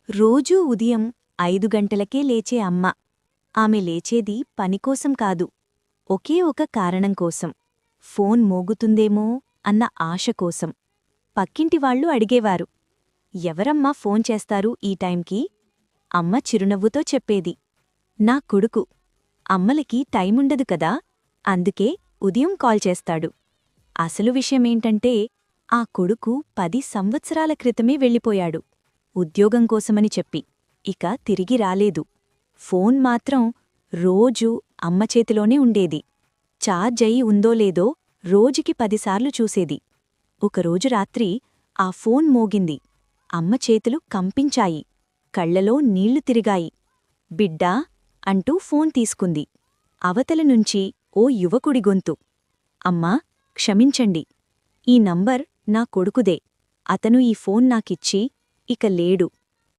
రోజూ ఉదయం 5 గంటలకే లేచే అమ్మ. ఆమె లేచేది పనికోసం కాదు, ఒకే ఒక కారణం కోసం. ఫోన్ మోగుతుందేమో అన్న ఆశ కోసం. పక్కింటివాళ్లు అడిగేవారు, ఎవరమ్మా ఫోన్ చేస్తారు ఈ టైంకి? అమ్మ చిరునవ్వుతో చెప్పేది, నా కొడుకు. అమ్మలకి టైముండదు కదా, అందుకే ఉదయం కాల్ చేస్తాడు. అసలు విషయమేంటంటే, ఆ కొడుకు 10 సంవత్సరాల క్రితమే వెళ్ళిపోయాడు, ఉద్యోగం కోసమని చెప్పి. ఇక తిరిగి రాలేదు. ఫోన్ మాత్రం రోజూ అమ్మ చేతిలోనే ఉండేది. ఛార్జ్ అయి ఉందో లేదో రోజుకి 10 సార్లు చూసేది. ఒకరోజు రాత్రి ఆ ఫోన్ మోగింది. అమ్మ చేతులు కంపించాయి, కళ్లలో నీళ్లు తిరిగాయి. బిడ్డా అంటూ ఫోన్ తీసుకుంది. అవతల నుంచి ఓ యువకుడి గొంతు, అమ్మా, క్షమించండి. ఈ నంబర్ నా కొడుకుదే. అతను ఈ ఫోన్ నాకిచ్చి ఇక లేడు.